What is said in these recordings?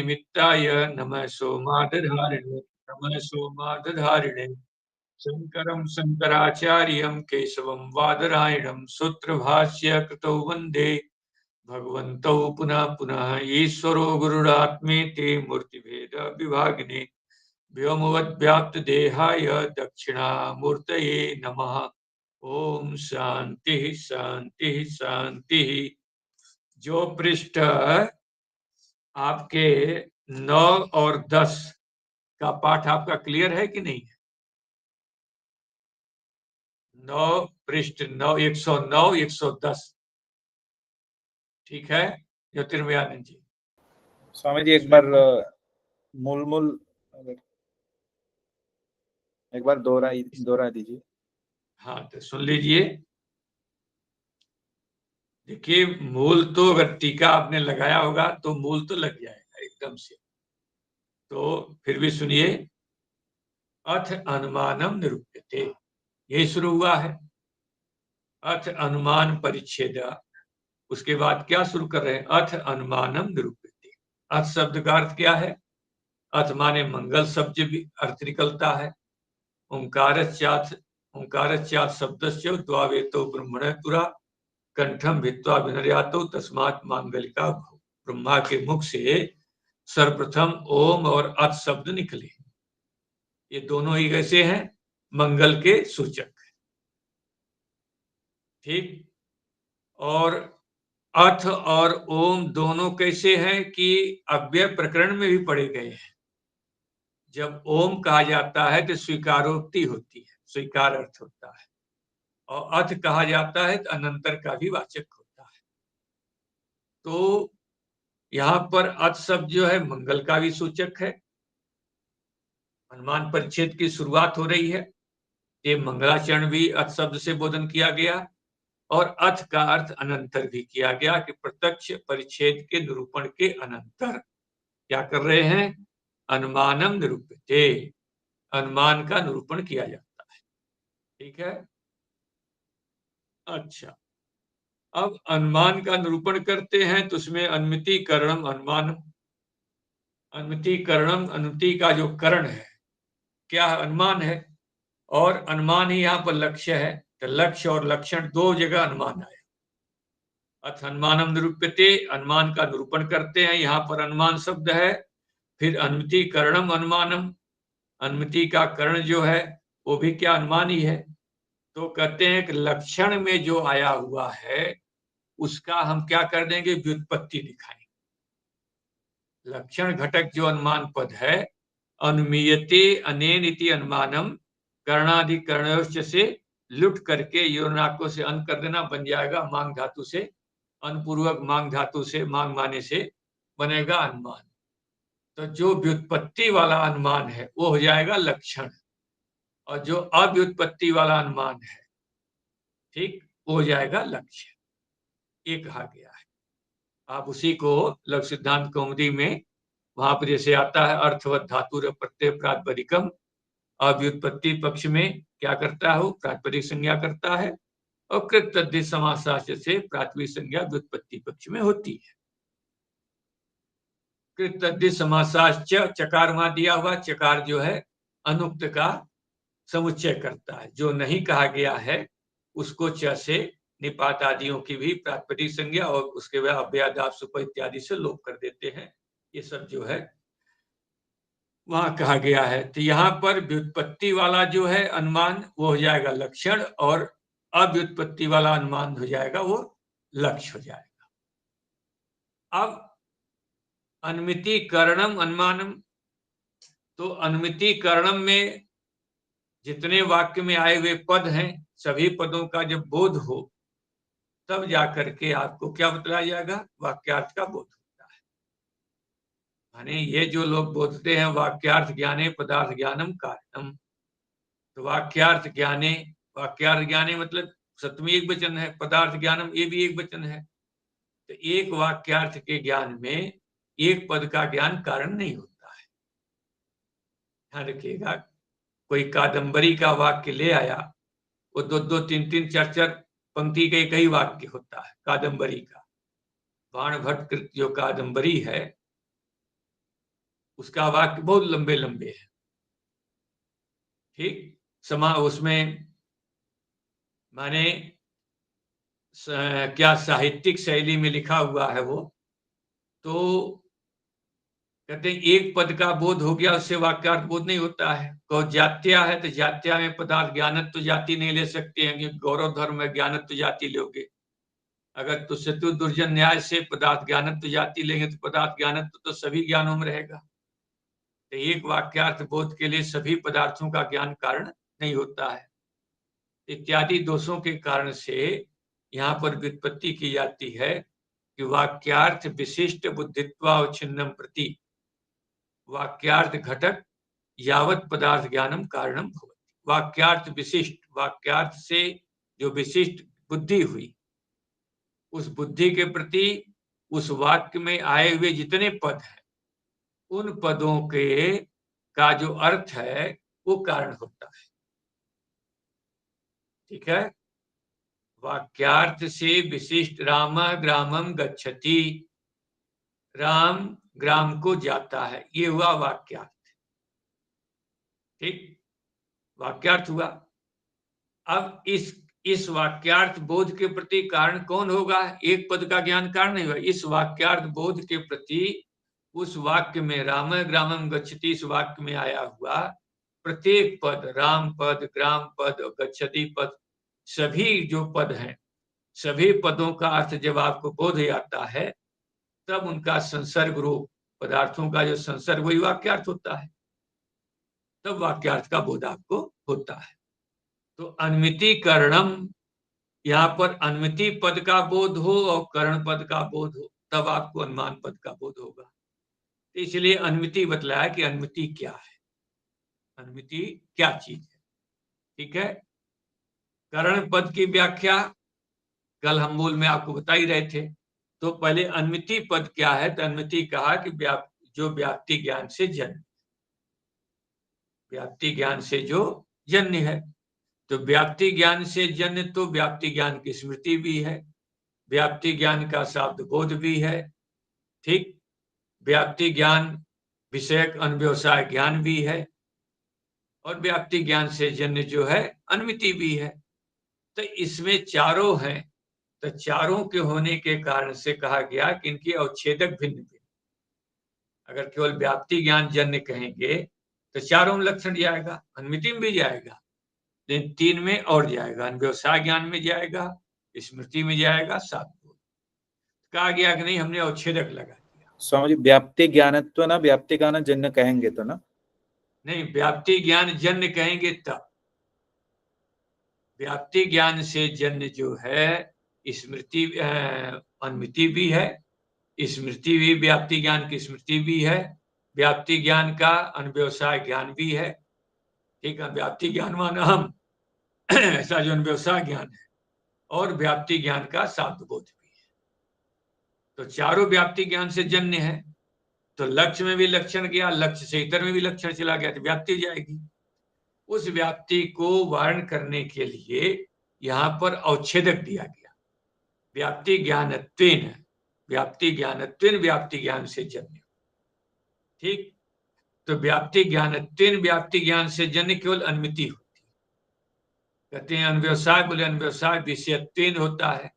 निमित्ताय नमः सोमार्धधारिणे शंकरं शंकराचार्यं केशवं वादरायणं सूत्रभाष्य कृतौ वन्दे भगवन्तौ पुनः पुनः ईश्वरो गुरुरात्मेति मूर्तिभेद विभागिने व्योमवद्व्याप्तदेहाय दक्षिणामूर्तये नमः। ओम शांति शांति शांति। जो पृष्ठ आपके 9 और 10 का पाठ आपका क्लियर है कि नहीं? 9 पृष्ठ 9 109 110 ठीक है ज्योतिर्मयानंद जी? स्वामी जी एक बार मूल एक बार दोहरा दीजिए। हाँ तो सुन लीजिए। देखिए मूल तो अगर टीका आपने लगाया होगा तो मूल तो लग जाएगा एकदम से। तो फिर भी सुनिए। अथ अनुमानम निरूप्यते, यही शुरू हुआ है। अथ अनुमान परिच्छेद। उसके बाद क्या शुरू कर रहे हैं? अथ अनुमानम निरूप्यते। अथ शब्द का अर्थ क्या है? अथ माने मंगल शब्द भी अर्थ निकलता है। ओंकारस्यात् शब्दस्य द्वावेतो ब्रह्मण पुरा कंठम भित्वा विनर्यातो तस्मात् मांगलिका भव। ब्रह्मा के मुख से सर्वप्रथम ओम और अथ शब्द निकले। ये दोनों ही कैसे हैं? मंगल के सूचक। ठीक। और अथ और ओम दोनों कैसे हैं कि अव्यय प्रकरण में भी पढ़े गए हैं। जब ओम कहा जाता है तो स्वीकारोक्ति होती है, स्वीकार अर्थ होता है। और अथ कहा जाता है तो अनंतर का भी वाचक होता है। तो यहाँ पर अथ शब्द जो है मंगल का भी सूचक है। अनुमान परिच्छेद की शुरुआत हो रही है, ये मंगलाचरण भी अथ शब्द से बोधन किया गया। और अथ का अर्थ अनंतर भी किया गया कि प्रत्यक्ष परिच्छेद के निरूपण के अनंतर क्या कर रहे हैं? अनुमानम निरूप्यते, अनुमान का निरूपण किया जाता है। ठीक है। अच्छा, अब अनुमान का निरूपण करते हैं तो उसमें अनुमितिकरणम अनुमानम। अनुमितिकरणम, अनुमिति का जो करण है क्या अनुमान है, और अनुमान ही यहाँ पर लक्ष्य है। तो लक्ष्य और लक्षण दो जगह अनुमान आया। अथ अनुमानम निरूप्यते, अनुमान का निरूपण करते हैं, यहाँ पर अनुमान शब्द है। फिर अनुमितिकरणम अनुमानम, अनुमिति का करण जो है वो भी क्या अनुमान ही है। तो कहते हैं कि लक्षण में जो आया हुआ है उसका हम क्या कर देंगे? व्युत्पत्ति दिखाएंगे। लक्षण घटक जो अनुमान पद है, अनुमीयते अनेन इति अनुमानम करणाधिकरणोच्च से लुट करके योनाको से अन कर देना, बन जाएगा मांग धातु से, अनपूर्वक मांग धातु से, मांग माने से बनेगा अनुमान। तो जो व्युत्पत्ति वाला अनुमान है वो हो जाएगा लक्षण, और जो अव्युत्पत्ति वाला अनुमान है, ठीक, वो हो जाएगा लक्ष्य। ये कहा गया है। आप उसी को लघु सिद्धांत कौमुदी में वहां पर जैसे आता है अर्थवत धातु प्रत्यय प्रातिपदिकम, अव्युत्पत्ति पक्ष में क्या करता है? वो प्रातिपदिक संज्ञा करता है। और कृत तद्धित समासास्य से प्रातिपदिक संज्ञा व्युत्पत्ति पक्ष में होती है। कृत तद्धित समासाश्च, चकार वहां दिया हुआ, चकार जो है अनुक्त का समुच्चय करता है। जो नहीं कहा गया है उसको च से निपात आदियों की भी प्रातिपदिक संज्ञा और उसके बाद अव्ययादाप सुप इत्यादि से लोप कर देते हैं। ये सब जो है वहां कहा गया है। तो यहाँ पर व्युत्पत्ति वाला जो है अनुमान वो हो जाएगा लक्षण, और अव्युत्पत्ति वाला अनुमान हो जाएगा वो लक्ष्य हो जाएगा। अब अनुमितिकरणम अनुमानम, तो अनुमितिकरणम में जितने वाक्य में आए हुए पद हैं सभी पदों का जब बोध हो तब जाकर के आपको क्या बतलाया जाएगा? वाक्यार्थ का बोध होता है। यानी ये जो लोग बोलते हैं वाक्यार्थ ज्ञाने पदार्थ ज्ञानम कारणम, तो वाक्यार्थ ज्ञाने, वाक्यार्थ ज्ञाने मतलब सप्तमी एक वचन है, पदार्थ ज्ञानम ये भी एक वचन है। तो एक वाक्यार्थ के ज्ञान में एक पद का ज्ञान कारण नहीं होता है। ध्यान रखिएगा, कोई कादम्बरी का वाक्य ले आया, वो दो दो तीन तीन चार चार पंक्ति के कई वाक्य होता है कादम्बरी का। बाण भट्ट कृत जो कादम्बरी है उसका वाक्य बहुत लंबे लंबे है। ठीक, उसमें माने क्या साहित्यिक शैली में लिखा हुआ है वो, तो कहते हैं एक पद का बोध हो गया उससे वाक्यार्थ बोध नहीं होता है। कहो जात्या है तो जात्या में पदार्थ ज्ञानत्व जाति नहीं ले सकते हैं कि गौरव धर्म में ज्ञानत्व जाति लोगे। अगर तो शत्रु दुर्जन न्याय से पदार्थ ज्ञानत्व जाति लेंगे तो पदार्थ ज्ञानत्व तो सभी ज्ञानों में रहेगा। तो एक वाक्यार्थ बोध के लिए सभी पदार्थों का ज्ञान कारण नहीं होता है। इत्यादि दोषों के कारण से यहाँ पर व्युत्पत्ति की जाती है कि वाक्यार्थ विशिष्ट बुद्धित्वावच्छिन्नम प्रति वाक्यार्थ घटक यावत पदार्थ ज्ञानम कारणम भवति। वाक्यार्थ विशिष्ट, वाक्यार्थ से जो विशिष्ट बुद्धि हुई, उस बुद्धि के प्रति उस वाक्य में आए हुए जितने पद हैं उन पदों के का जो अर्थ है वो कारण होता है। ठीक है, वाक्यार्थ से विशिष्ट राम ग्रामम गच्छति, राम ग्राम को जाता है, ये हुआ वाक्यार्थ। ठीक, वाक्यार्थ हुआ। अब इस वाक्यार्थ बोध के प्रति कारण कौन होगा? एक पद का ज्ञान कारण नहीं हुआ। इस वाक्यार्थ बोध के प्रति उस वाक्य में राम ग्रामम गच्छति, इस वाक्य में आया हुआ प्रत्येक पद, राम पद, ग्राम पद, गच्छति पद, सभी जो पद हैं, सभी पदों का अर्थ जब आपको बोध आता है तब उनका संसर्ग रूप पदार्थों का जो संसर्ग वही वाक्यार्थ होता है, तब वाक्यार्थ का बोध आपको होता है। तो अन्मितीकरणम, यहाँ पर अन्मिति पद का बोध हो और करण पद का बोध हो तब आपको अनुमान पद का बोध होगा। तो इसलिए अन्मिति बतलाया कि अन्मिति क्या है, अन्मिति क्या चीज है। ठीक है, करण पद की व्याख्या कल हम मूल में आपको बता ही रहे थे। तो पहले अन्मिति पद क्या है? तो अन्मिति कहा कि जो व्याप्ति ज्ञान से जन्य, व्याप्ति ज्ञान से जो जन्य है। तो व्याप्ति ज्ञान से जन्य तो व्याप्ति ज्ञान की स्मृति भी है, व्याप्ति ज्ञान का शाब्द बोध भी है। ठीक, व्याप्ति ज्ञान विषयक अनव्यवसाय ज्ञान भी है और व्याप्ति ज्ञान से जन्य जो है अन्मिति भी है। तो इसमें चारों हैं, तो चारों के होने के कारण से कहा गया कि इनकी अवच्छेदक भिन्न भिन्न। अगर केवल व्याप्ति ज्ञान जन्य कहेंगे तो चारों में लक्षण जाएगा, अन्मिति में भी जाएगा, लेकिन तीन में और जाएगा, व्यवसाय ज्ञान में जाएगा, स्मृति में जाएगा, सात बोध। कहा गया कि नहीं, हमने अवच्छेदक लगा दिया। स्वामी जी व्याप्ति ज्ञानत्व ना व्याप्ति ज्ञान जन्य कहेंगे तो ना? नहीं, व्याप्ति ज्ञान जन्य कहेंगे तब। व्याप्ति ज्ञान से जन्य जो है स्मृति अन्मिति भी है, स्मृति भी व्याप्ति ज्ञान की स्मृति भी है, व्याप्ति ज्ञान का अनव्यवसाय ज्ञान भी है। ठीक है, व्याप्ति ज्ञान माना हम ऐसा जो अनव्यवसाय ज्ञान है, और व्याप्ति ज्ञान का शाब्द बोध भी है। तो चारों व्याप्ति ज्ञान से जन्य है। तो लक्ष्य में भी लक्षण गया, लक्ष्य से इतर में भी लक्षण चला गया, तो व्याप्ति जाएगी। उस व्याप्ति को वारण करने के लिए यहाँ पर अवच्छेदक दिया गया, व्याप्ति ज्ञानत्वेन, व्याप्ति ज्ञानत्वेन व्याप्ति ज्ञान से जन्य। ठीक, तो व्याप्ति ज्ञानत्वेन व्याप्ति ज्ञान से जन्य केवल अन्मिति होती है। कहते हैं अनव्यवसाय, बोले अनव्यवसाय विषयत्वेन होता है,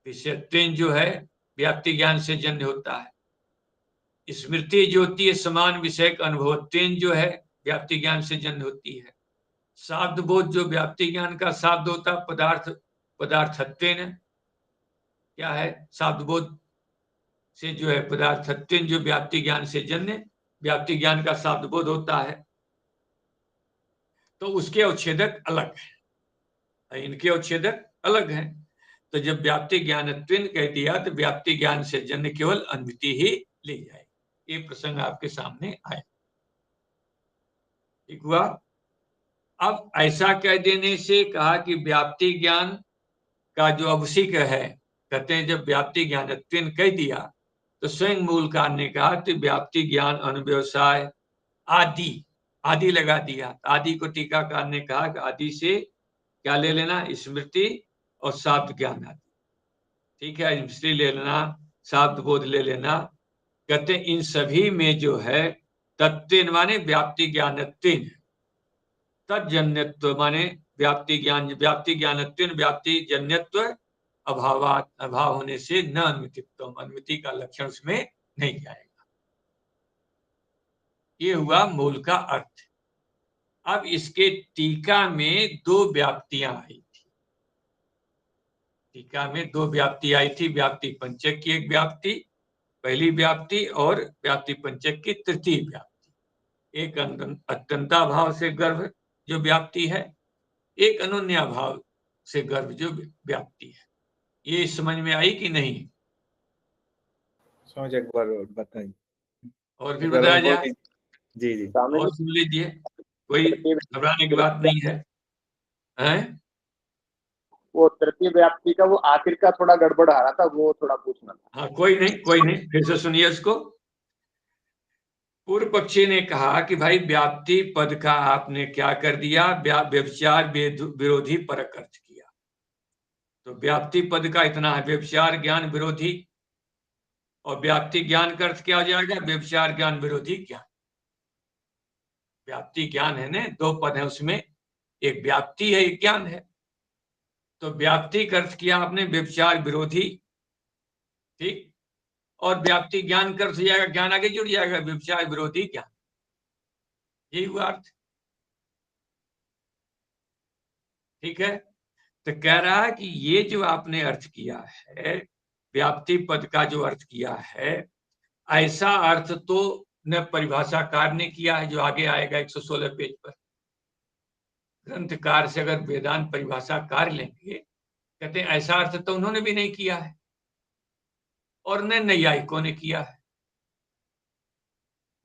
विषयत्वेन जो है व्याप्ति ज्ञान से जन्य होता है। स्मृति जो होती है समान विषयक अनुभवत्वेन जो है व्याप्ति ज्ञान से जन्य होती है। शाब्द बोध जो व्याप्ति ज्ञान का शाब्द होता है, पदार्थत्वेन क्या है, शाब्द बोध से जो है पदार्थत्वेन जो व्याप्ति ज्ञान से जन्य व्याप्ति ज्ञान का शाब्द बोध होता है। तो उसके अवच्छेदक अलग है, इनके अवच्छेदक अलग हैं। तो जब व्याप्ति ज्ञानत्वेन कह दिया तो व्याप्ति ज्ञान से जन्य केवल अन्मिति ही ले जाए। ये प्रसंग आपके सामने आया। ठीक हुआ। अब ऐसा कह देने से कहा कि व्याप्ति ज्ञान का जो अवशिक है, कहते हैं जब व्याप्ति ज्ञानत्वेन कह दिया तो स्वयं मूलकार ने कहा तो व्याप्ति ज्ञान अनुव्यवसाय आदि, आदि लगा दिया। आदि को टीकाकार ने कहा कि आदि से क्या ले लेना, स्मृति और शाब्द ज्ञान आदि। ठीक है, स्मृति ले लेना, शाब्द बोध ले लेना, कहते हैं इन सभी में जो है तत्व माने व्याप्ति ज्ञानत्व, तजन्यत्व माने व्याप्ति ज्ञानत्व, व्याप्ति जन्यत्व अभाव होने से न अनुमितित्व, अनुमिति का लक्षण उसमें नहीं जाएगा। ये हुआ मूल का अर्थ। अब इसके टीका में दो व्याप्तियां आई थी। टीका में दो व्याप्ति आई थी, व्याप्ति पंचक की एक व्याप्ति, पहली व्याप्ति, और व्याप्ति पंचक की तृतीय व्याप्ति। एक अत्यंता भाव से गर्भ जो व्याप्ति है, एक अनन्या भाव से गर्भ जो व्याप्ति है। ये समझ में आई कि नहीं? समझ, एक बार बताइए और फिर बताया जाए? जी जी और सुन लीजिए, कोई घबराने की बात नहीं है, हैं? वो तृतीय व्याप्ति का वो आखिर का थोड़ा गड़बड़ आ रहा था, वो थोड़ा पूछना था। हाँ, कोई नहीं, फिर से सुनिए इसको। पूर्व पक्षी ने कहा कि भाई व्याप्ति पद का आपने क्या कर दिया, व्यभिचार विरोधी परक अर्थ किया। तो व्याप्ति पद का इतना है, व्यभिचार ज्ञान विरोधी, और व्याप्ति ज्ञान का अर्थ क्या हो जाएगा? व्यभिचार ज्ञान विरोधी ज्ञान। व्याप्ति ज्ञान है ना, दो पद है उसमें, एक व्याप्ति है, एक ज्ञान है। तो व्याप्ति का अर्थ किया आपने व्यभिचार विरोधी, ठीक, और व्याप्ति ज्ञान का अर्थ हो जाएगा, ज्ञान आगे जुड़ जाएगा, व्यभिचार विरोधी ज्ञान। यही हुआ अर्थ, ठीक है। तो कह रहा है कि ये जो आपने अर्थ किया है, व्याप्ति पद का जो अर्थ किया है, ऐसा अर्थ तो न परिभाषाकार ने किया है, जो आगे आएगा 116 पेज पर। ग्रंथकार से अगर वेदांत परिभाषाकार लेंगे, कहते हैं ऐसा अर्थ तो उन्होंने भी नहीं किया है, और न नैयायिकों ने किया है।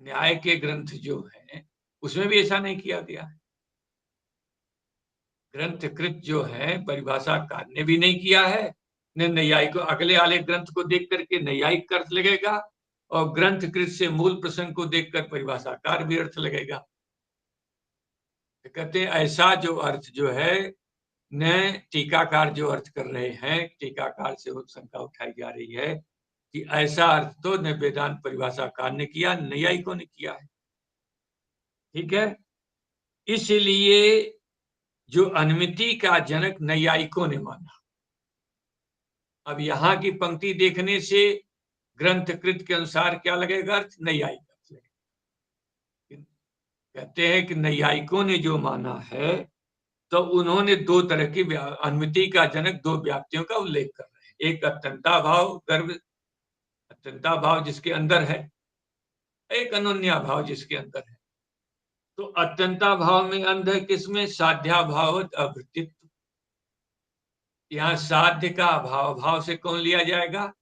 न्याय के ग्रंथ जो है उसमें भी ऐसा नहीं किया गया है। ग्रंथकृत जो है परिभाषाकार ने भी नहीं किया है, न नैयायिक। अगले वाले ग्रंथ को देख करके नैयायिक का अर्थ लगेगा, और ग्रंथकृत से मूल प्रसंग को देखकर परिभाषाकार भी अर्थ लगेगा। तो कहते हैं ऐसा जो अर्थ जो है, न टीकाकार जो अर्थ कर रहे हैं, टीकाकार से वो शंका उठाई जा रही है कि ऐसा अर्थ तो न वेदांत परिभाषाकार ने किया, न नैयायिकों ने किया है, ठीक है। इसलिए जो अनुमिति का जनक नैयायिकों ने माना। अब यहां की पंक्ति देखने से ग्रंथकृत के अनुसार क्या लगेगा अर्थ? नैयायिक अर्थ लगेगा। कहते हैं कि नैयायिकों ने जो माना है, तो उन्होंने दो तरह की अनुमिति का जनक दो व्याप्तियों का उल्लेख कर रहे हैं। एक अत्यंता भाव गर्भ, अत्यंता भाव जिसके अंदर है, एक अनन्या भाव जिसके अंदर है। तो अत्यंता भाव में अंध है किसमें? साध्या भाव अवृत्तित्व। यहाँ साध्य का अभाव, भाव से कौन लिया जाएगा?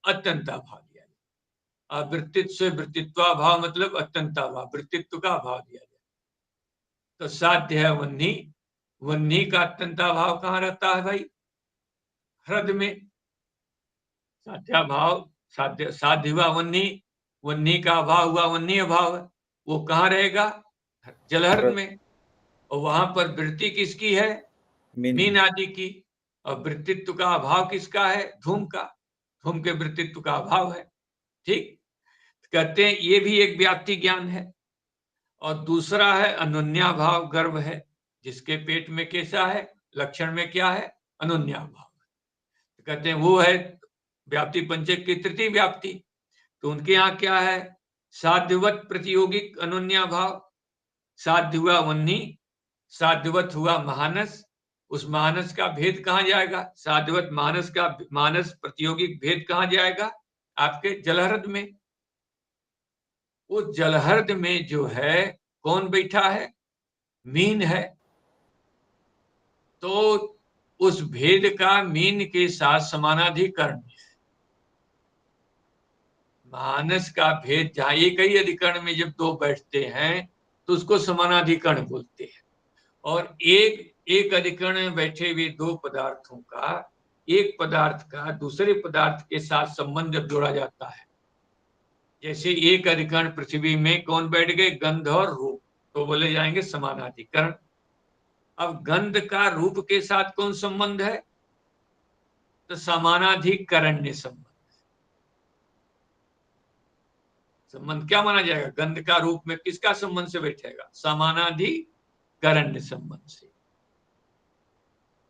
अत्यंता भाव लिया जाएगा। अवृत्तित्व से वृत्तित्वा भाव मतलब अत्यंता भाव, वृत्तित्व का अभाव लिया जाएगा। तो साध्य है वन्नी, वन्नी का अत्यंता भाव कहाँ रहता है भाई? हृदय में। साध्या भाव, साध्य हुआ वन्नी, वन्नी का अभाव हुआ वन्नी अभाव, वो कहाँ रहेगा? जलहृद में। और वहां पर वृत्ति किसकी है? मीन आदि की। और वृत्तित्व का अभाव किसका है? धूम का। धूम के वृत्तित्व का अभाव है, ठीक। कहते हैं ये भी एक व्याप्ति ज्ञान है। और दूसरा है अनन्या भाव गर्भ है, जिसके पेट में कैसा है? लक्षण में क्या है? अनन्या भाव। तो कहते हैं वो है व्याप्ति पंचक की तृतीय व्याप्ति। तो उनके यहाँ क्या है? साध्यवत प्रतियोगिक अनन्या भाव। साध्य हुआ वन्नी, साध्यवत हुआ महानस। उस मानस का भेद कहाँ जाएगा? साध्यवत मानस का, मानस प्रतियोगिक भेद कहाँ जाएगा? आपके जलहृद में। वो जलहृद में जो है कौन बैठा है? मीन है। तो उस भेद का मीन के साथ समानाधिकरण है। मानस का भेद जहां एक ही अधिकरण में जब दो बैठते हैं तो उसको समानाधिकरण बोलते हैं। और एक अधिकरण में बैठे हुए दो पदार्थों का, एक पदार्थ का दूसरे पदार्थ के साथ संबंध जब जोड़ा जाता है, जैसे एक अधिकरण पृथ्वी में कौन बैठ गए? गंध और रूप, तो बोले जाएंगे समानाधिकरण। अब गंध का रूप के साथ कौन संबंध है? तो समानाधिकरण संबंध। संबंध क्या माना जाएगा? गंध का रूप में किसका संबंध से बैठेगा? समानाधिकरण संबंध से।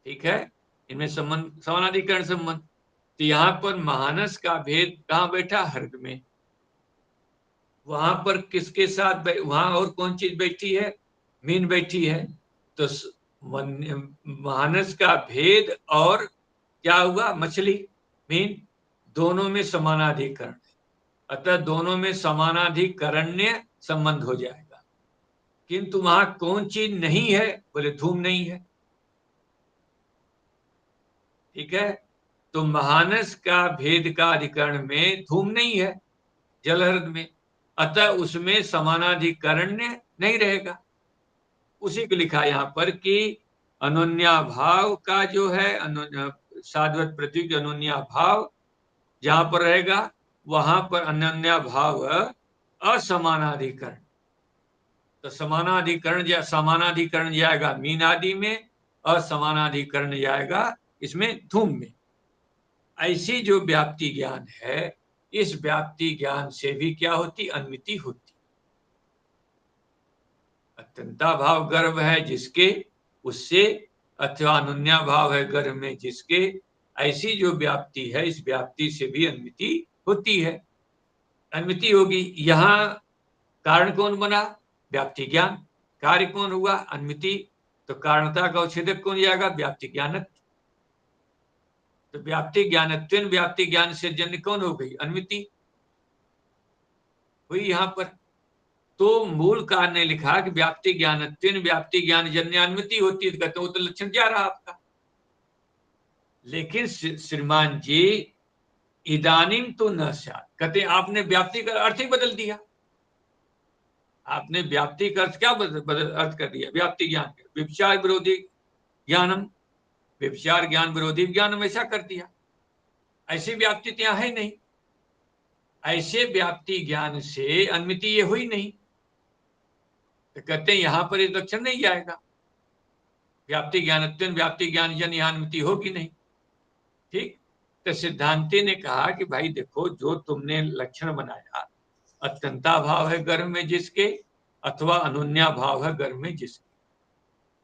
ठीक है, इनमें संबंध समानाधिकरण संबंध। तो यहां पर महानस का भेद कहां बैठा? हर्ग में। वहां पर किसके साथ वहां और कौन चीज बैठी है? मीन बैठी है। तो महानस का भेद और क्या हुआ? मछली, मीन, दोनों में समानाधिकरण, अतः दोनों में समानाधिकरण्य संबंध हो जाएगा। किंतु वहां कौन चीज नहीं है? बोले धूम नहीं है। ठीक है, तो महानस का भेद का अधिकरण में धूम नहीं है जलहृद में, अतः उसमें समानाधिकरण्य नहीं रहेगा। उसी को लिखा यहां पर कि अनोन्या भाव का जो है साधवत प्रतीक अनोन्या भाव जहां पर रहेगा वहां पर अनन्या भाव असमानाधिकरण। तो समानाधिकरण जाएगा मीन आदि में, असमानाधिकरण जाएगा इसमें धूम में। ऐसी जो व्याप्ति ज्ञान है, इस व्याप्ति ज्ञान से भी क्या होती? अन्विति होती। अत्यंता भाव गर्भ है जिसके, उससे, अथवा अनुन्या भाव है गर्भ में जिसके, ऐसी जो व्याप्ति है इस व्याप्ति से भी अन्विति होती है। अन्विति होगी। यहां कारण कौन बना? व्याप्ति ज्ञान। कार्य कौन हुआ? अन्विति। तो कारणता का उच्छेदक कौन जाएगा? व्याप्ति ज्ञानत्व। तो व्याप्ति ज्ञानत्वेन व्याप्ति ज्ञान से जन्य कौन हो गई? अन्विति हुई यहां पर। तो मूल कारण ने लिखा कि व्याप्ति ज्ञानत्वेन व्याप्ति ज्ञान जन्य अन्विति होती है। कहते वो तो लक्षण क्या रहा आपका? लेकिन श्रीमान जी इदानीम तो न स्यात्, कहते आपने व्याप्ति का अर्थ ही बदल दिया। आपने व्याप्ति का अर्थ क्या बदल अर्थ कर दिया? व्याप्ति ज्ञान, व्यभिचार विरोधी ज्ञानम, व्यभिचार ज्ञान विरोधी ज्ञानम, ऐसा कर दिया। ऐसी व्याप्ति तो यहाँ है नहीं। ऐसे व्याप्ति ज्ञान से अन्मिति ये हुई नहीं। तो कहते हैं यहां पर ये लक्षण नहीं आएगा। व्याप्ति ज्ञानत्वेन व्याप्ति ज्ञान जन यहाँ अन्मिति होगी नहीं। ठीक, तो सिद्धांति ने कहा कि भाई देखो, जो तुमने लक्षण बनाया, अत्यंता भाव है गर्भ में जिसके, अथवा अनुन्या भाव है गर्भ में जिसके,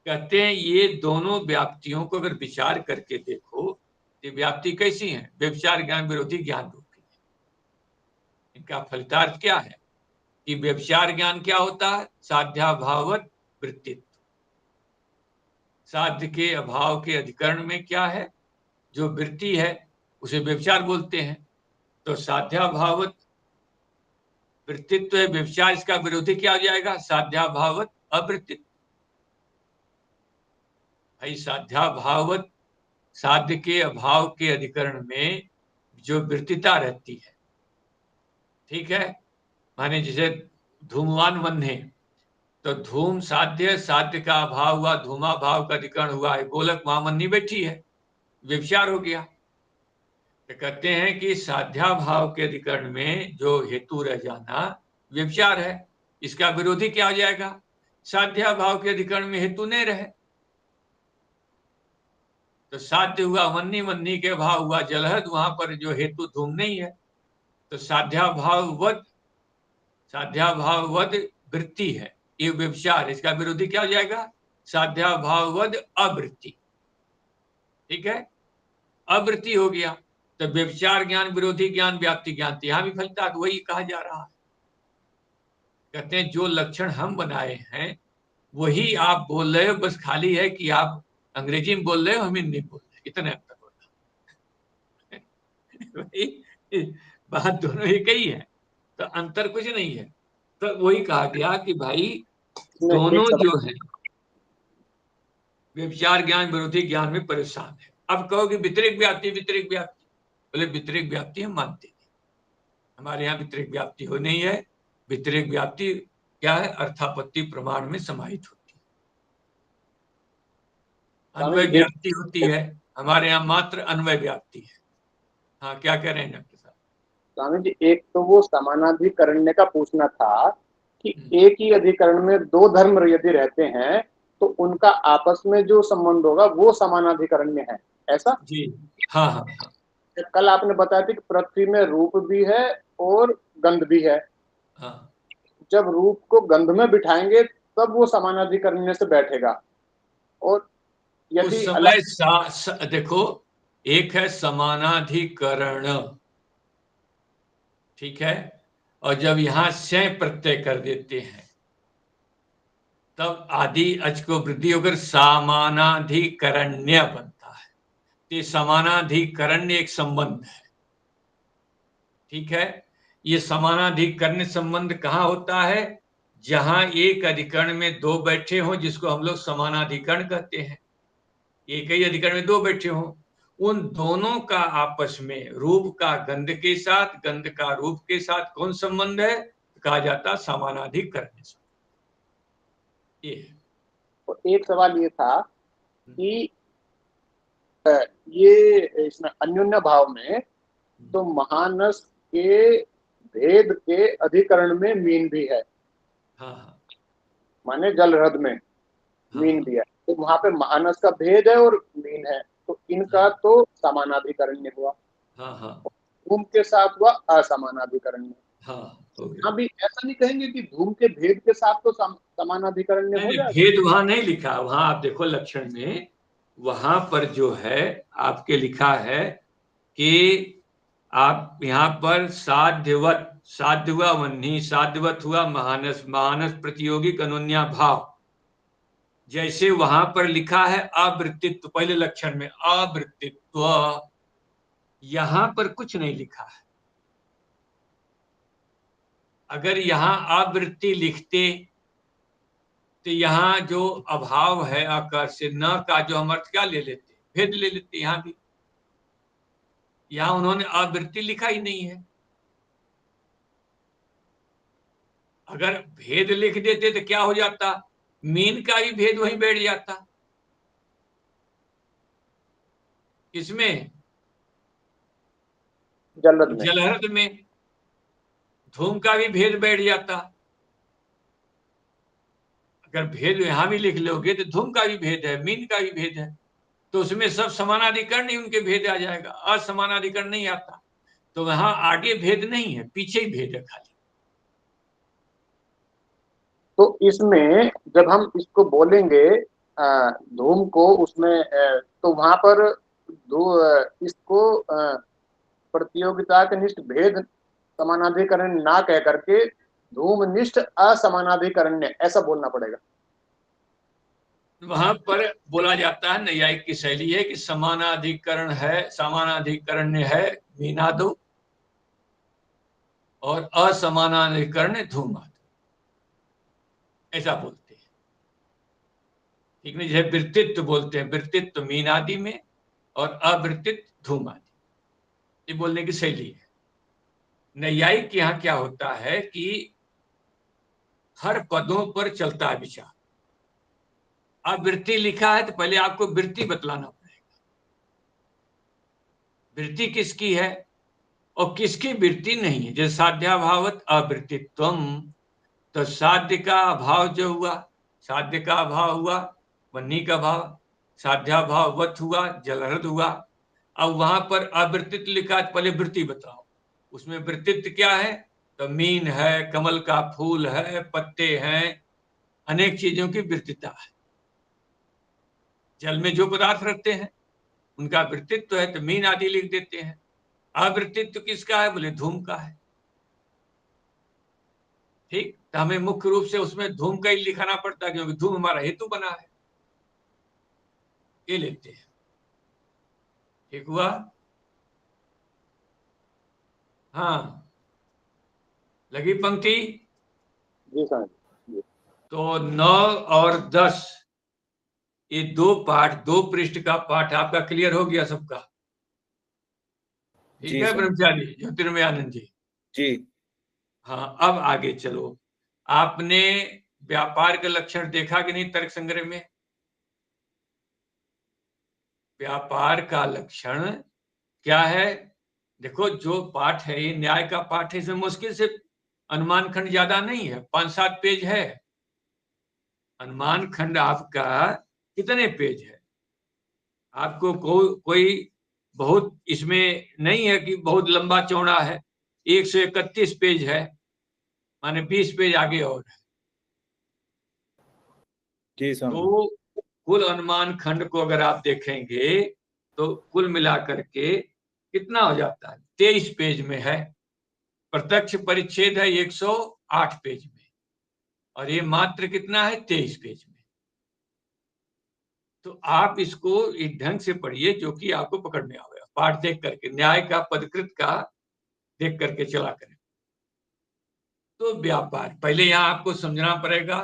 कहते हैं ये दोनों व्याप्तियों को अगर विचार करके देखो तो व्याप्ति कैसी है? व्यभिचार ज्ञान विरोधी ज्ञान रूपी। इनका फलितार्थ क्या है कि व्यभिचार ज्ञान क्या होता है? साध्याभावत वृत्तित्व। साध्य के अभाव के अधिकरण में क्या है? जो वृत्ति है उसे व्यभिचार बोलते हैं। तो साध्याभावत वृत्तित्व है व्यभिचार, इसका विरोधी क्या हो जाएगा? साध्याभावत अवृत्तित्व। भाई साध्याभावत, साध्य के अभाव के अधिकरण में जो वृत्तिता रहती है, ठीक है, माने जैसे धूमवान वन्हे, तो धूम साध्य, साध्य का अभाव हुआ, धूमा भाव का अधिकरण हुआ है, गोलक वहां वन्नी बैठी है, व्यभिचार हो गया। तो कहते हैं कि साध्याभाव के अधिकरण में जो हेतु रह जाना व्यभिचार है। इसका विरोधी क्या हो जाएगा? साध्याभाव के अधिकरण में हेतु नहीं रहे, तो साध्य हुआ वन्नी, वन्नी के भाव हुआ जलहद, वहां पर जो हेतु धूम नहीं है, तो साध्याभाववद, साध्याभाववद वृत्ति है, ये व्यभिचार। इसका विरोधी क्या हो जाएगा? साध्याभाववद अवृत्ति। ठीक है, अवृत्ति हो गया। तो व्यभिचार ज्ञान विरोधी ज्ञान व्याप्ति ज्ञान, यहां भी फलता वही कहा जा रहा है। कहते हैं जो लक्षण हम बनाए हैं वही आप बोल रहे हो, बस खाली है कि आप अंग्रेजी में बोल रहे हो, हम हिंदी बोल रहे हैं, इतने अंतर होता। बात दोनों एक ही है, तो अंतर कुछ नहीं है। तो वही कहा गया कि भाई दोनों जो है व्यभिचार ज्ञान विरोधी ज्ञान में परेशान है। अब कहोगे व्यतिरिक्त व्याप्ति, व्यतिरिक्त व्याप्ति, बोले व्यतिरिक्त व्याप्ति हम मानते नहीं, हमारे यहाँ व्यतिरिक्त व्याप्ति हो नहीं है। व्यतिरिक्त व्याप्ति क्या है? अर्थापत्ति प्रमाण में समाहित होती है, अन्वय व्याप्ति होती है। हमारे यहाँ मात्र अन्वय व्याप्ति है। हाँ, क्या कह रहे हैं डॉक्टर साहब? स्वामी जी, एक तो वो समानाधिकरण्य का पूछना था कि एक ही अधिकरण में दो धर्म यदि रहते हैं तो उनका आपस में जो संबंध होगा वो समानाधिकरण्य है, ऐसा? जी हाँ हाँ हाँ। कल आपने बताया था कि पृथ्वी में रूप भी है और गंध भी है, हाँ, जब रूप को गंध में बिठाएंगे तब वो समानाधिकरण्य से बैठेगा। और उस यदि अलग, समय देखो, एक है समानाधिकरण, ठीक है, और जब यहां से प्रत्यय कर देते हैं तब आदि अच को वृद्धि होकर समानाधिकरण्य बनता है। ये समानाधिकरण्य एक संबंध है, ठीक है। ये समानाधिकरण संबंध कहाँ होता है? जहां एक अधिकरण में दो बैठे हों, जिसको हम लोग समानाधिकरण कहते हैं। एक ही अधिकरण में दो बैठे हों, उन दोनों का आपस में रूप का गंध के साथ, गंध का रूप के साथ कौन संबंध है? कहा जाता समानाधिकरण। ये तो एक सवाल ये था कि ये इसमें अन्योन्य भाव में तो महानस के भेद के अधिकरण में मीन भी है, हाँ हाँ माने जल हृद में मीन हाँ भी है, तो वहां पे महानस का भेद है और मीन है, तो इनका तो समानाधिकरण्य हुआ। हाँ हाँ धूम के साथ हुआ असमानाधिकरण्य। हाँ, हो गया। हाँ भी ऐसा नहीं कहेंगे कि धूम के भेद के साथ तो समानाधिकरण्य नहीं हो नहीं, जाएगा। भेद वहां नहीं लिखा। वहां आप देखो लक्षण में, वहां पर जो है आपके लिखा है कि आप यहाँ पर साध्यवत, साध्य हुआ वन्नी, साध्यवत हुआ महानस, महानस प्रतियोगिक अनोन्या भाव, जैसे वहां पर लिखा है आवृत्तित्व, पहले लक्षण में आवृत्तित्व, यहां पर कुछ नहीं लिखा है। अगर यहां आवृत्ति लिखते तो यहाँ जो अभाव है आकार से, न का जो हम अर्थ क्या ले लेते, भेद ले लेते। यहां भी, यहां उन्होंने आवृत्ति लिखा ही नहीं है। अगर भेद लिख देते तो क्या हो जाता? मीन का भी भेद वहीं बैठ जाता। किसमें? जलद में। जलहृद में। धूम का भी भेद बैठ जाता। अगर भेद यहां भी लिख लोगे तो धूम का भी भेद है, मीन का भी भेद है, तो उसमें सब समानाधिकरण ही उनके भेद आ जाएगा, असमानाधिकरण नहीं आता। तो वहां आगे भेद नहीं है, पीछे ही भेद है खाली। तो इसमें जब हम इसको बोलेंगे धूम को उसमें तो वहां पर इसको प्रतियोगिता के निष्ठ भेद समानाधिकरण ना कह करके धूम निष्ठ असमानाधिकरण्य ऐसा बोलना पड़ेगा। वहां पर बोला जाता है, नैयायिक की शैली है कि समानाधिकरण है, समानाधिकरण है मीनादो, और असमानाधिकरण धूमादो, ऐसा बोलते हैं। ठीक नहीं? जैसे वृत्तित्व बोलते हैं, वृत्तित्व मीनादि में और अवृत्तित्व धूमादि, ये बोलने की शैली है। नैयायिक के यहाँ क्या होता है कि हर पदों पर चलता है विचार। अब वृत्ति लिखा है तो पहले आपको वृत्ति बतलाना पड़ेगा, वृत्ति किसकी है और किसकी वृत्ति नहीं है। जैसे साध्याभावत अवृत्तित्वम, तो साध्य का अभाव जो हुआ, साध्य का अभाव हुआ, वन्नी का भाव, साध्याभाववत हुआ, जलहृद हुआ। अब वहां पर अवृत्तित्व लिखा है, पहले वृत्ति बताओ, उसमें वृत्तित्व क्या है? तो मीन है, कमल का फूल है, पत्ते हैं, अनेक चीजों की वृत्तिता है। जल में जो पदार्थ रहते हैं उनका वृत्तित्व है, तो मीन आदि लिख देते हैं। अवृत्तित्व किसका है? बोले धूम का है। ठीक, तो हमें मुख्य रूप से उसमें धूम का ही लिखाना पड़ता है, क्योंकि धूम हमारा हेतु बना है। ये लेते हैं। ठीक हुआ? हाँ, लगी पंक्ति? जी समझ जी। तो 9 और 10, ये दो पाठ, दो पृष्ठ का पाठ आपका क्लियर हो गया सबका? ठीक जी है सर। ब्रह्मचारी ज्योतिर्मय आनंद जी? जी हाँ, अब आगे चलो। आपने व्यापार के लक्षण देखा कि नहीं तर्क संग्रह में? व्यापार का लक्षण क्या है? देखो, जो पाठ है ये न्याय का पाठ है, इसमें मुश्किल से अनुमान खंड ज्यादा नहीं है, 5-7 पेज है। अनुमान खंड आपका कितने पेज है? आपको कोई बहुत इसमें नहीं है कि बहुत लंबा चौड़ा है। 131 पेज है माने 20 पेज आगे और है। जी स्वामी। तो कुल अनुमान खंड को अगर आप देखेंगे तो कुल मिलाकर के कितना हो जाता है, 23 पेज में है। प्रत्यक्ष परिच्छेद है 108 पेज में, और ये मात्र कितना है, 23 पेज में। तो आप इसको एक ढंग से पढ़िए जो कि आपको पकड़ में आएगा, पाठ देख करके, न्याय का पदकृत का देख करके चला करें। तो व्यापार, पहले यहां आपको समझना पड़ेगा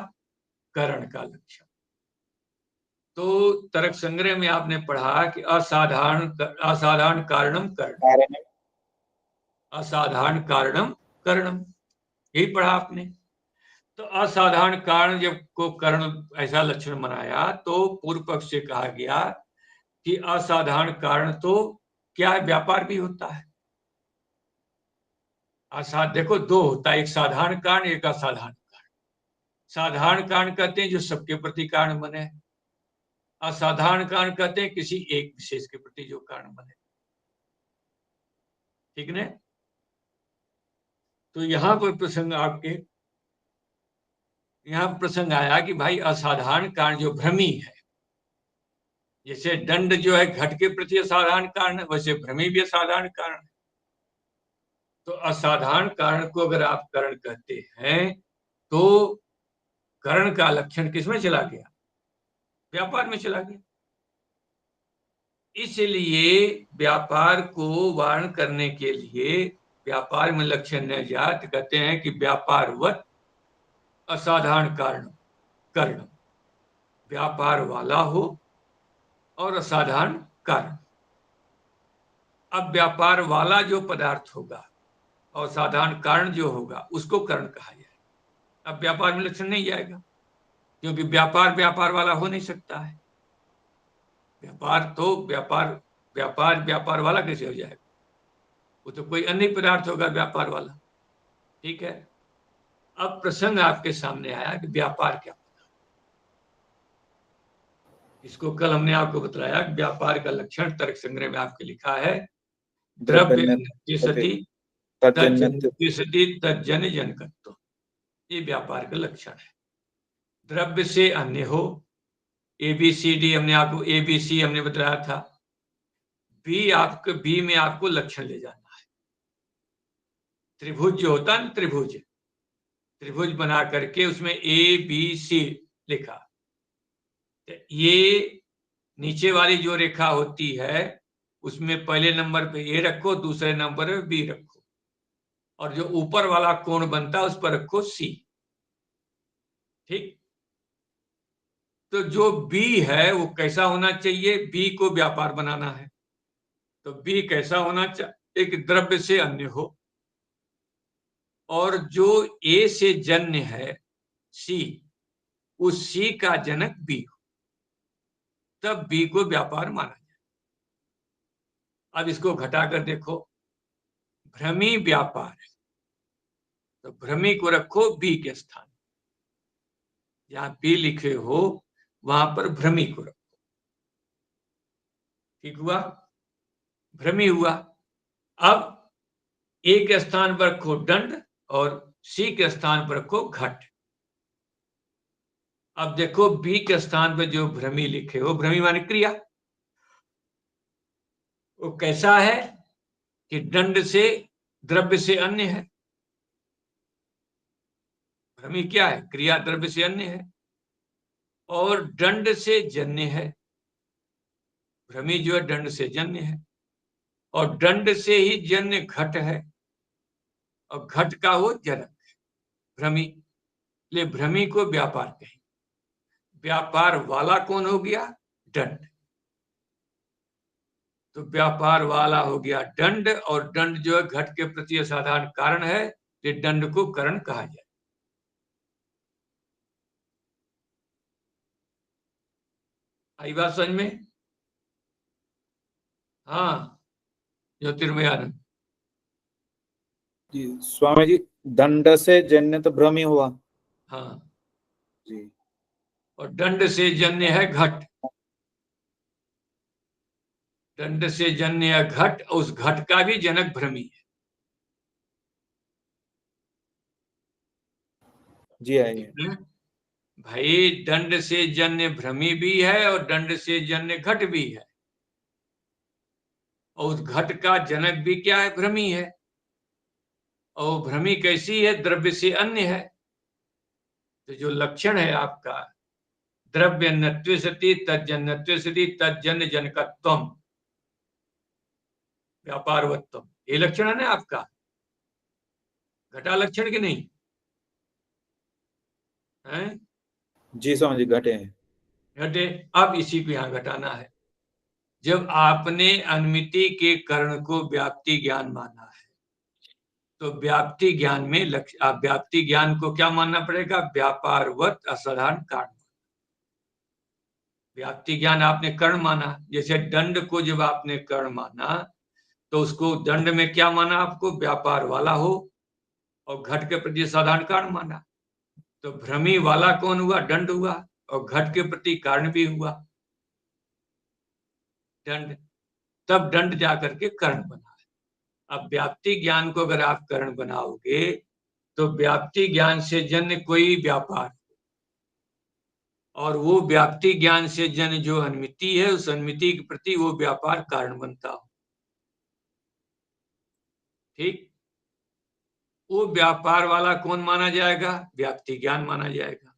करण का लक्षण। तो तर्क संग्रह में आपने पढ़ा कि असाधारण कारणम करण, असाधारण कारणम करणम, यही पढ़ा आपने। तो असाधारण कारण जब को करण ऐसा लक्षण बनाया तो पूर्व पक्ष से कहा गया कि असाधारण कारण तो क्या है, व्यापार भी होता है। देखो दो होता है, एक साधारण कारण, एक असाधारण कारण। साधारण कारण कहते हैं जो सबके प्रति कारण बने, असाधारण कारण कहते हैं किसी एक विशेष के प्रति जो कारण बने। ठीक है। तो यहां पर प्रसंग आपके, यहां प्रसंग आया कि भाई असाधारण कारण जो भ्रमी है, जैसे दंड जो है घट के प्रति असाधारण कारण है, वैसे भ्रमी भी असाधारण कारण है। तो असाधारण कारण को अगर आप करण कहते हैं तो करण का लक्षण किसमें चला गया, व्यापार में चला गया। इसलिए व्यापार को वारण करने के लिए व्यापार में लक्षण न जाए तो कहते हैं कि व्यापारवत असाधारण कारण कर्ण, व्यापार वाला हो और असाधारण कारण। अब व्यापार वाला जो पदार्थ होगा और साधारण कारण जो होगा उसको कर्ण कहा जाए। अब व्यापार में लक्षण नहीं जाएगा, क्योंकि व्यापार व्यापार वाला हो नहीं सकता है। व्यापार तो व्यापार वाला कैसे हो जाएगा, वो तो कोई अन्य पदार्थ होगा व्यापार वाला। ठीक है। अब प्रसंग आपके सामने आया कि व्यापार क्या, इसको कल हमने आपको बताया कि व्यापार का लक्षण तर्क संग्रह में आपके लिखा है, द्रव्य सती तज्जन्य जनकत्व, ये व्यापार का लक्षण है। द्रव्य से अन्य हो, ABCD हमने आपको ABC हमने बताया था। बी में आपको लक्षण ले जाना है। त्रिभुज जो होता है, त्रिभुज बना करके उसमें ABC लिखा, ये नीचे वाली जो रेखा होती है उसमें पहले नंबर पे A रखो, दूसरे नंबर पे B रखो, और जो ऊपर वाला कोण बनता है उस पर रखो C। ठीक। तो जो B है वो कैसा होना चाहिए, B को व्यापार बनाना है तो B कैसा होना चाहिए, एक द्रव्य से अन्य हो, और जो A से जन्य है C, उस C का जनक B हो, तब B को व्यापार माना जाए। अब इसको घटाकर देखो, भ्रमी व्यापार है तो भ्रमी को रखो B के स्थान, जहां B लिखे हो वहां पर भ्रमी को रखो। ठीक हुआ, भ्रमी हुआ। अब A के स्थान पर रखो दंड और C के स्थान पर रखो घट। अब देखो B के स्थान पर जो भ्रमी लिखे हो, भ्रमी माने क्रिया, वो कैसा है कि दंड से द्रव्य से अन्य है। भ्रमी क्या है, क्रिया द्रव्य से अन्य है, और दंड से जन्य है। भ्रमी जो है दंड से जन्य है, और दंड से ही जन्य घट है, और घट का वो जनक है भ्रमी। ले भ्रमी को व्यापार कहें। व्यापार वाला कौन हो गया, दंड। तो व्यापार वाला हो गया दंड, और दंड जो है घट के प्रति असाधारण कारण है, ये दंड को करण कहा जाए। आई बात समझ में? हाँ ज्योतिर्मयानंद जी स्वामी जी, दंड से जन्य तो भ्रम ही हुआ। हाँ, जी। और दंड से जन्य है घट, दंड से जन्य है घट, उस घट का भी जनक भ्रमी है। जी आइए। भाई दंड से जन्य भ्रमी भी है और दंड से जन्य घट भी है, और उस घट का जनक भी क्या है? भ्रमी है। और भ्रमी कैसी है? द्रव्य से अन्य है। तो जो लक्षण है आपका द्रव्य अन्यत्व सति तज्जन्यत्व सति तज्जन्य जनकत्वम व्यापारवत्वम, ये लक्षण है ना आपका, घटा लक्षण की नहीं है? जी समझ घटे हैं। घटे। अब इसी को यहां घटाना है। जब आपने अनुमिति के कर्ण को व्याप्ति ज्ञान माना है, तो व्याप्ति ज्ञान में व्याप्ति ज्ञान को क्या मानना पड़ेगा? व्यापारवत असाधारण कारण। व्याप्ति ज्ञान आपने कर्ण माना, जैसे दंड को जब आपने कर्ण माना तो उसको दंड में क्या माना? आपको व्यापार वाला हो, और घट के प्रति साधारण कारण माना। तो भ्रमी वाला कौन हुआ? दंड हुआ, और घट के प्रति कारण भी हुआ दंड। तब दंड जाकर के कर्ण बना। अब व्याप्ति ज्ञान को अगर आप कर्ण बनाओगे तो व्याप्ति ज्ञान से जन्य कोई व्यापार, और वो व्याप्ति ज्ञान से जन्य जो अनुमिति है, उस अनुमिति के प्रति वो व्यापार कारण बनता हो। ठीक। वो व्यापार वाला कौन माना जाएगा? व्याप्ति ज्ञान माना जाएगा।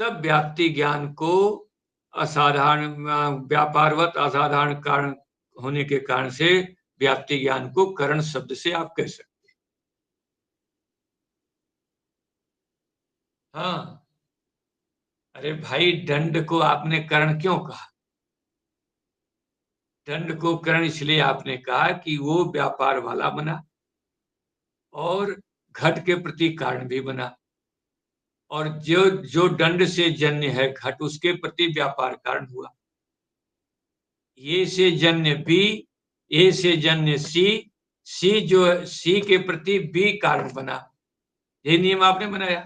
तब व्याप्ति ज्ञान को असाधारण व्यापारवत असाधारण कारण होने के कारण से व्याप्ति ज्ञान को कर्ण शब्द से आप कह सकते हैं। हाँ, अरे भाई दंड को आपने कर्ण क्यों कहा? दंड को कर्ण इसलिए आपने कहा कि वो व्यापार वाला बना और घट के प्रति कारण भी बना, और जो जो दंड से जन्य है घट, उसके प्रति व्यापार कारण हुआ। ये से जन्य बी, ए से जन्य सी, सी जो सी के प्रति बी कारण बना। ये नियम आपने बनाया।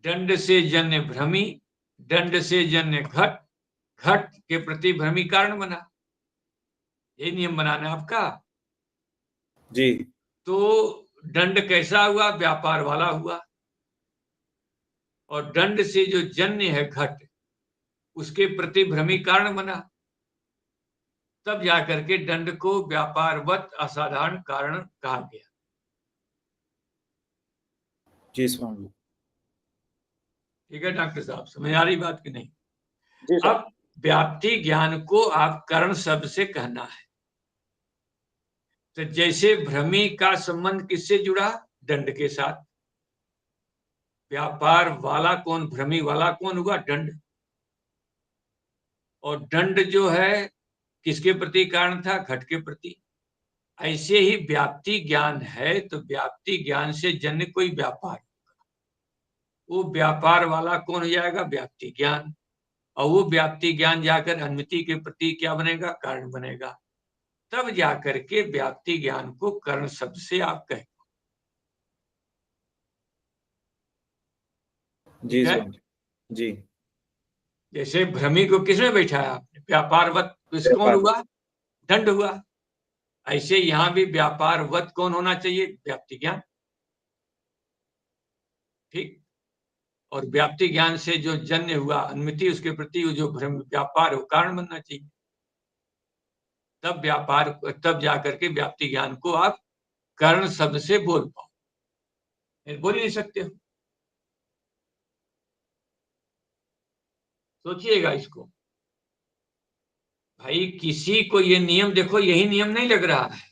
दंड से जन्य भ्रमी, दंड से जन्य घट, घट के प्रति भ्रमी कारण बना। ये नियम बनाना आपका। जी। तो दंड कैसा हुआ? व्यापार वाला हुआ, और दंड से जो जन्य है घट, उसके प्रति भ्रमी कारण बना। तब जाकर के दंड को व्यापारवत असाधारण कारण कहा गया। जी समझ। ठीक है डॉक्टर साहब, समझ आ रही बात की नहीं? जी सर। अब व्याप्ति ज्ञान को आप कर्ण शब्द से कहना है। तो जैसे भ्रमी का संबंध किससे जुड़ा? दंड के साथ। व्यापार वाला कौन? भ्रमी वाला कौन हुआ? दंड। और दंड जो है किसके प्रति कारण था? घट के प्रति। ऐसे ही व्याप्ति ज्ञान है, तो व्याप्ति ज्ञान से जन्य कोई व्यापार, वो व्यापार वाला कौन हो जाएगा? व्याप्ति ज्ञान। और वो व्याप्ति ज्ञान जाकर अनुमिति के प्रति क्या बनेगा? कारण बनेगा। तब जाकर के व्याप्ति ज्ञान को कर्ण शब्द से आप कहें। जी समझ। जी। जैसे भ्रमी को किसने बैठाया? आपने व्यापारवत, तो कौन हुआ? दंड हुआ। ऐसे यहां भी व्यापारवत कौन होना चाहिए? व्याप्ति ज्ञान। ठीक। और व्याप्ति ज्ञान से जो जन्य हुआ अनुमिति, उसके प्रति जो भ्रम व्यापार हो कारण बनना चाहिए। तब व्यापार, तब जाकर के व्याप्ति ज्ञान को आप कर्ण शब्द से बोल पाओ। बोल ही नहीं सकते हो। सोचिएगा इसको भाई। किसी को ये नियम देखो, यही नियम नहीं लग रहा है।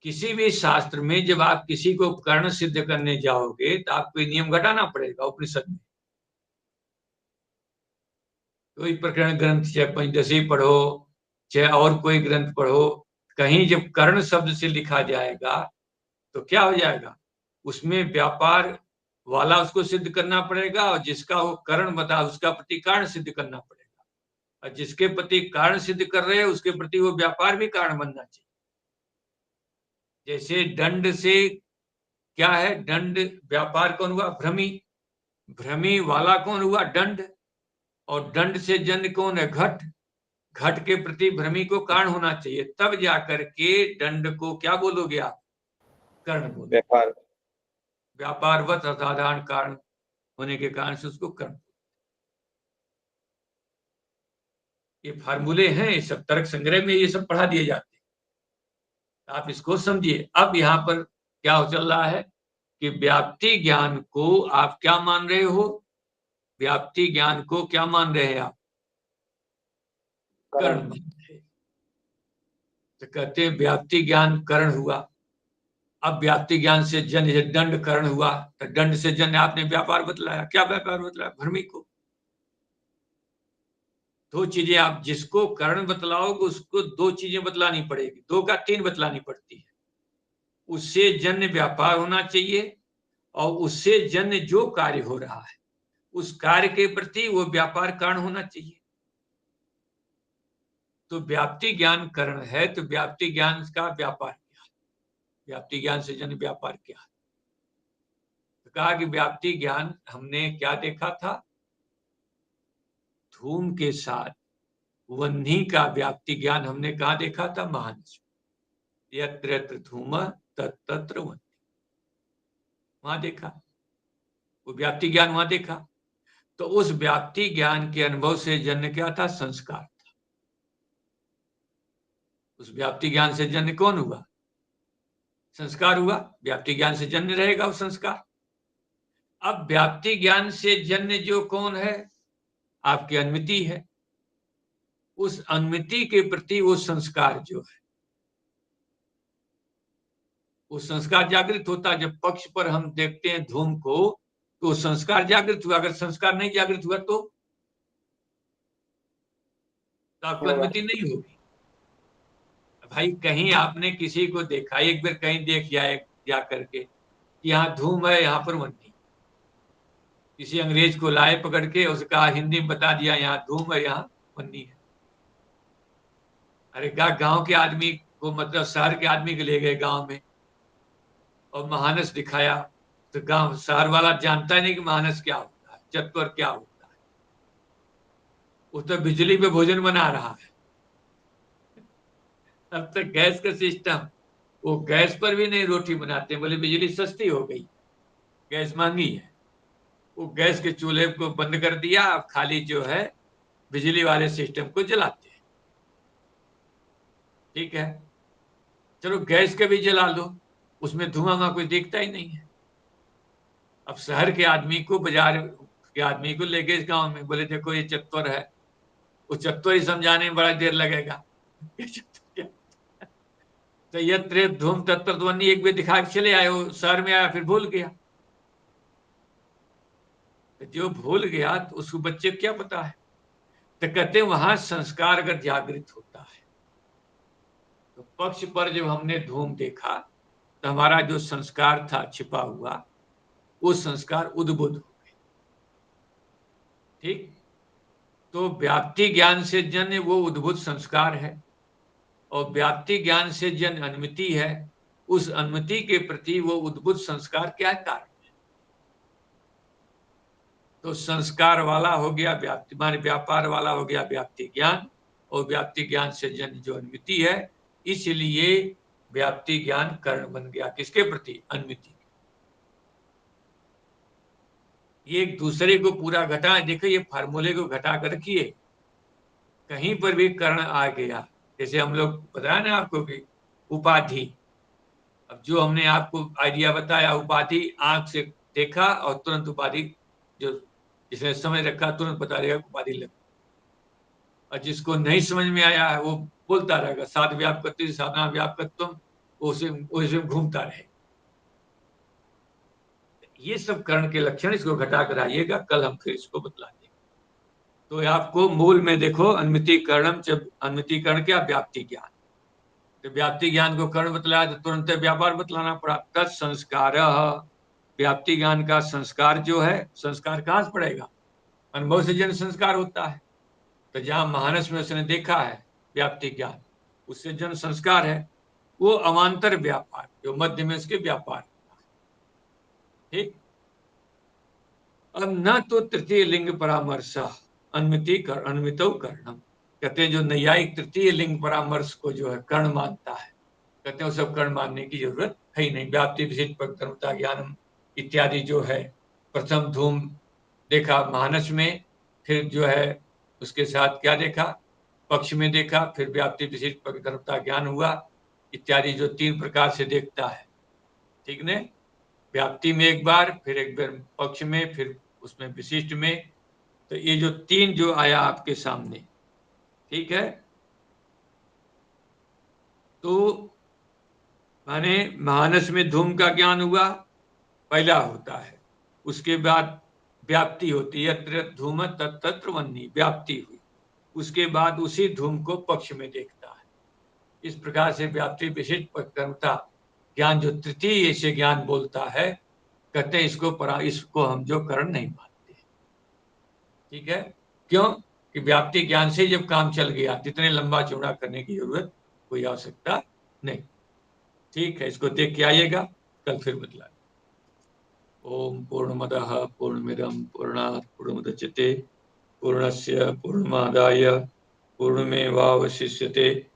किसी भी शास्त्र में जब आप किसी को कर्ण सिद्ध करने जाओगे तो आपको ये नियम घटाना पड़ेगा। उपनिषद में कोई प्रकरण ग्रंथ, चाहे पंचदशी पढ़ो, चाहे और कोई ग्रंथ पढ़ो, कहीं जब कर्ण शब्द से लिखा जाएगा तो क्या हो जाएगा? उसमें व्यापार वाला उसको सिद्ध करना पड़ेगा, और जिसका वो कर्ण बता उसका प्रति कारण सिद्ध करना पड़ेगा, और जिसके प्रति कारण सिद्ध कर रहे हैं उसके प्रति वो व्यापार भी कारण बनना चाहिए। जैसे दंड से क्या है? दंड व्यापार कौन हुआ? भ्रमी। भ्रमी वाला कौन हुआ? दंड। और दंड से जन्य कौन है? घट। घट के प्रति भ्रमी को कारण होना चाहिए। तब जाकर के दंड को क्या बोलोगे आप? कर्ण बोलोगे। व्यापार। व्यापारवत असाधारण कारण होने के कारण से उसको कर्म। ये फार्मूले हैं, ये सब तर्क संग्रह में ये सब पढ़ा दिए जाते हैं, आप इसको समझिए। अब यहाँ पर क्या चल रहा है कि व्याप्ति ज्ञान को आप क्या मान रहे हो? व्याप्ति ज्ञान को क्या मान रहे हैं आप? कर्ण मान रहे हैं। तो कहते हैं व्याप्ति ज्ञान कर्ण हुआ। अब व्याप्ति ज्ञान से जन्य दंड कर्ण हुआ, तो दंड से जन्य आपने व्यापार बतलाया। क्या व्यापार बतलाया? भ्रमी को। दो चीजें आप जिसको कर्ण बतलाओगे उसको दो चीजें बतलानी पड़ेगी, दो का तीन बतलानी पड़ती है। उससे जन्य व्यापार होना चाहिए और उससे जन्य जो कार्य हो रहा है उस कार्य के प्रति वो व्यापार कारण होना चाहिए। तो व्याप्ति ज्ञान कर्ण है, तो व्याप्ति ज्ञान का व्यापार क्या है? व्याप्ति ज्ञान से जन्य व्यापार क्या है? तो कहा कि व्याप्ति ज्ञान हमने क्या देखा था? धूम के साथ वह्नि का व्याप्ति ज्ञान हमने कहा देखा था? महानस यत्र यत्र धूम तत्र वह्नि, वहां देखा वो व्याप्ति ज्ञान, वहां देखा। तो उस व्याप्ति ज्ञान के अनुभव से जन्य क्या था? संस्कार था। उस व्याप्ति ज्ञान से जन्य कौन हुआ? संस्कार हुआ। व्याप्ति ज्ञान से जन्य रहेगा वो संस्कार। अब व्याप्ति ज्ञान से जन्य जो कौन है? आपकी अनुमिति है। उस अनुमिति के प्रति वो संस्कार जो है, वो संस्कार जागृत होता है। जब पक्ष पर हम देखते हैं धूम को तो संस्कार जागृत हुआ। अगर संस्कार नहीं जागृत हुआ तो आपकी अनुमति नहीं होगी। भाई कहीं आपने किसी को देखा, एक बार कहीं देख जाए जा करके कि यहाँ धूम है, यहाँ पर वह्नि। किसी अंग्रेज को लाए पकड़ के, उसका हिंदी में बता दिया यहाँ धूम है, यहाँ वह्नि है। अरे गांव के आदमी को, मतलब शहर के आदमी को ले गए गांव में और महानस दिखाया, तो गांव शहर वाला जानता नहीं कि महानस क्या होता है, चत्वर क्या होता है। वो तो बिजली पे भोजन बना रहा है। अब तक गैस का सिस्टम, वो गैस पर भी नहीं रोटी बनाते, बोले बिजली सस्ती हो गई, गैस महंगी है। वो गैस के चूल्हे को बंद कर दिया, अब खाली जो है बिजली वाले सिस्टम को जलाते हैं। ठीक है, चलो गैस के भी जला लो, उसमें धुआं कोई दिखता ही नहीं है। अब शहर के आदमी को, बाजार के आदमी को ले गए गांव में, बोले देखो ये चत्वर है। वो चत्वर ही समझाने में बड़ा देर लगेगा। तो यत्र धूम तत्पर ध्वनि एक बार दिखा के चले आए, वो शहर में आया फिर भूल गया। तो जो भूल गया तो उसको बच्चे को क्या पता है? तो कहते हैं वहां संस्कार अगर जागृत होता है तो पक्ष पर जब हमने धूम देखा तो हमारा जो संस्कार था छिपा हुआ, वो संस्कार उद्बुद्ध हो गए। ठीक, तो व्याप्ति ज्ञान से जन्य वो उद्भुत संस्कार है और व्याप्ति ज्ञान से जन्य अनुमिति है। उस अनुमिति के प्रति वो उद्भुत संस्कार क्या कारण है? तो संस्कार वाला हो गया व्याप्ति, माने व्यापार वाला हो गया व्याप्ति ज्ञान, और व्याप्ति ज्ञान से जन्य जो अनुमिति है, इसलिए व्याप्ति ज्ञान कर्ण बन गया। किसके प्रति? अनुमिति। ये एक दूसरे को पूरा घटा, देखो ये फार्मूले को घटा कर रखिए, कहीं पर भी कर्ण आ गया। जैसे हम लोग बताया ना आपको कि उपाधि, अब जो हमने आपको आइडिया बताया, उपाधि आंख से देखा और तुरंत उपाधि, जो जिसने समझ रखा तुरंत बता देगा उपाधि लग। और जिसको नहीं समझ में आया है वो बोलता रहेगा साध व्यापकत्व साधना व्यापकत्व, उसे घूमता रहे। ये सब कर्ण के लक्षण, इसको घटा कर आइएगा, कल हम फिर इसको बतला देंगे। तो आपको मूल में देखो, अनुमिति कर्णम, जब अनुमिति कर्ण क्या? व्याप्ति ज्ञान। तो व्याप्ति ज्ञान को कर्ण बतलाया तो तुरंत व्यापार बतलाना पड़ा। तत्संस्कार, व्याप्ति ज्ञान का संस्कार जो है, संस्कार कहां से पड़ेगा? अनुभव से जन संस्कार होता है। तो जहां महानस में उसने देखा है व्याप्ति ज्ञान, उससे जन संस्कार है। वो अवान्तर व्यापार जो मध्य में उसके व्यापार। ठीक, अब न तो तृतीय लिंग परामर्श अनुमितो कर्णम, कहते हैं जो नैयायिक तृतीय लिंग परामर्श को जो है कर्ण मानता है, कहते हैं वो सब कर्ण मानने की जरूरत है ही नहीं। व्याप्ति विशिष्ट प्रकर्मता ज्ञानम, इत्यादि जो है, प्रथम धूम देखा मानस में, फिर जो है उसके साथ क्या देखा, पक्ष में देखा, फिर व्याप्ति विशिष्ट परिकल्पता ज्ञान हुआ इत्यादि, जो 3 प्रकार से देखता है, ठीक ने, व्याप्ति में एक बार, फिर एक बार पक्ष में, फिर उसमें विशिष्ट में। तो ये जो 3 जो आया आपके सामने, ठीक है, तो माने मानस में धूम का ज्ञान हुआ, पहला होता है, उसके बाद व्याप्ति होती है, यत्र धूम तत्र वह्नि, व्याप्ति हुई, उसके बाद उसी धूम को पक्ष में देखता है। इस प्रकार से व्याप्ति विशिष्ट परिकल्पता ज्ञान जो तृतीय से ज्ञान बोलता है, कहते हैं इसको हम जो करण नहीं मानते, ठीक है, क्यों कि व्याप्ति ज्ञान से जब काम चल गया, जितने लंबा चौड़ा करने की जरूरत कोई आवश्यकता नहीं, ठीक है, इसको देख के आइएगा, कल फिर बदला। ओम पूर्णमदः पूर्णमिदं पूर्णात् पूर्णमुदच्यते पूर्णस्य पूर्णमादाय पूर्णमेवावशिष्यते।